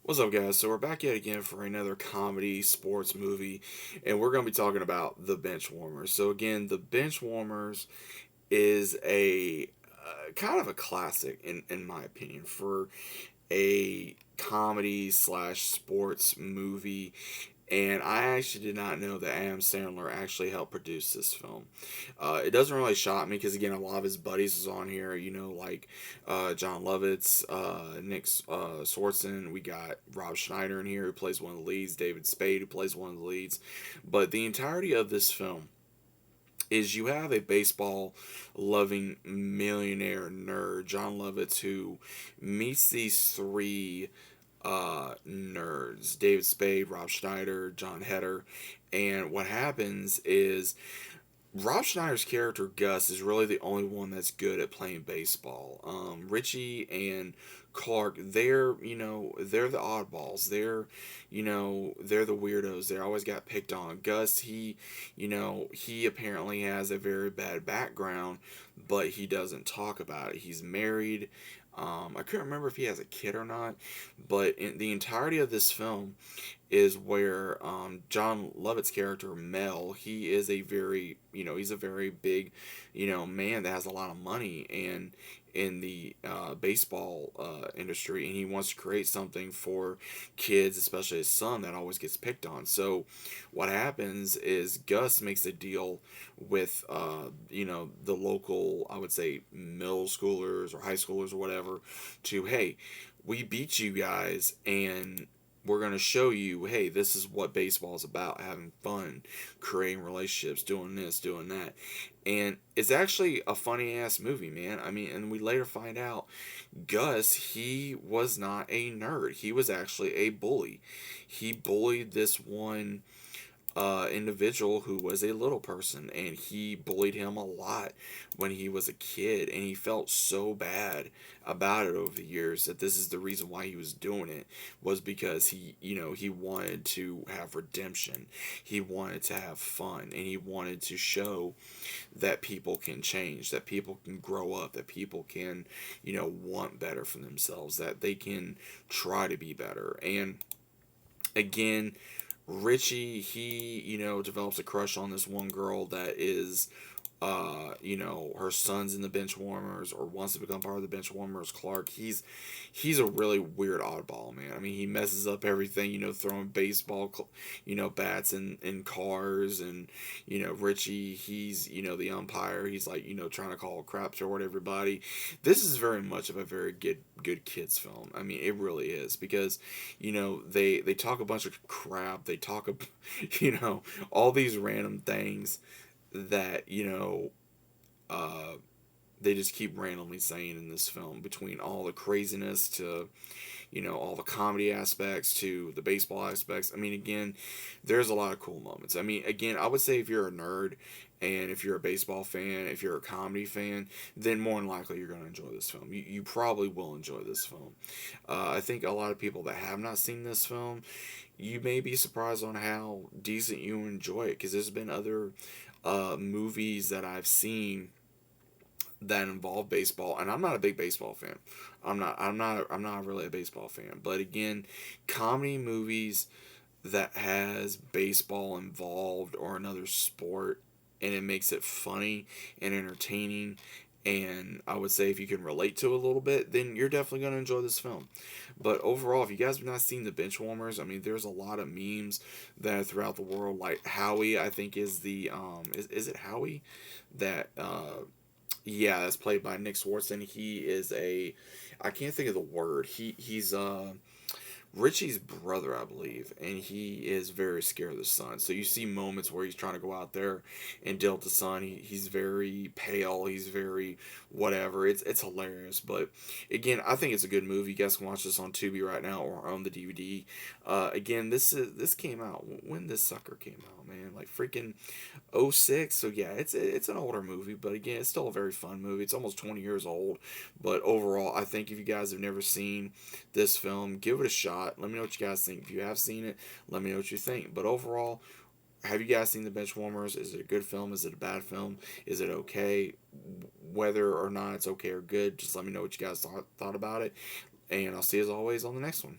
What's up, guys? So we're back yet again for another comedy sports movie, and we're going to be talking about The Benchwarmers. So again, The Benchwarmers is a kind of a classic in my opinion for a comedy slash sports movie, and I actually did not know that Adam Sandler actually helped produce this film. It doesn't really shock me because again, a lot of his buddies is on here. Like John Lovitz, Nick Swartzen. We got Rob Schneider in here who plays one of the leads. David Spade who plays one of the leads. But the entirety of this film is you have a baseball loving millionaire nerd, John Lovitz, who meets these three nerds: David Spade, Rob Schneider, John Heder. And what happens is Rob Schneider's character Gus is really the only one that's good at playing baseball. Richie and Clark, they're the oddballs. They're the weirdos. They always got picked on. Gus, he apparently has a very bad background, but he doesn't talk about it. He's married. I couldn't remember if he has a kid or not, but in the entirety of this film is where John Lovett's character Mel, he is he's a very big, man that has a lot of money and in the baseball industry, and he wants to create something for kids, especially his son that always gets picked on. So, what happens is Gus makes a deal with the local, I would say, middle schoolers or high schoolers or whatever, to hey, we beat you guys and we're going to show you, hey, this is what baseball is about: having fun, creating relationships, doing this, doing that. And it's actually a funny ass movie, man. I mean, and we later find out Gus, he was not a nerd. He was actually a bully. He bullied this one individual who was a little person, and he bullied him a lot when he was a kid, and he felt so bad about it over the years that this is the reason why he was doing it, was because he wanted to have redemption. He wanted to have fun, and he wanted to show that people can change, that people can grow up, that people can want better for themselves, that they can try to be better. And again, Richie, he, develops a crush on this one girl that is, her son's in the Benchwarmers or wants to become part of the Benchwarmers. Clark, he's a really weird oddball, man. I mean, he messes up everything, throwing baseball, bats in cars. And, Richie, he's, the umpire. He's like, trying to call crap toward everybody. This is very much of a very good kids film. I mean, it really is, because they talk a bunch of crap. They talk all these random things that uh, they just keep randomly saying in this film, between all the craziness to all the comedy aspects to the baseball aspects. I mean, again, there's a lot of cool moments. I mean, again, I would say if you're a nerd and if you're a baseball fan, if you're a comedy fan, then more than likely you're going to enjoy this film. You probably will enjoy this film. I think a lot of people that have not seen this film, you may be surprised on how decent you enjoy it, because there's been other movies that I've seen that involve baseball, and I'm not a big baseball fan. I'm not really a baseball fan. But again, comedy movies that has baseball involved or another sport, and it makes it funny and entertaining, and I would say if you can relate to it a little bit, then you're definitely going to enjoy this film. But overall, if you guys have not seen the Benchwarmers, I mean, there's a lot of memes that are throughout the world. Like Howie, I think is the is it Howie that yeah, that's played by Nick Swartzen. He is a, I can't think of the word. He's Richie's brother, I believe, and he is very scared of the sun. So you see moments where he's trying to go out there and deal with the sun. He's very pale. He's very whatever. It's hilarious. But again, I think it's a good movie. You guys can watch this on Tubi right now or on the DVD. Again, this came out when this sucker came out, man. Like freaking '06. So yeah, it's an older movie, but again, it's still a very fun movie. It's almost 20 years old, but overall, I think if you guys have never seen this film, give it a shot. Let me know what you guys think. If you have seen it, let me know what you think. But overall, have you guys seen The Benchwarmers? Is it a good film? Is it a bad film? Is it okay? Whether or not it's okay or good, just let me know what you guys thought about it. And I'll see you as always on the next one.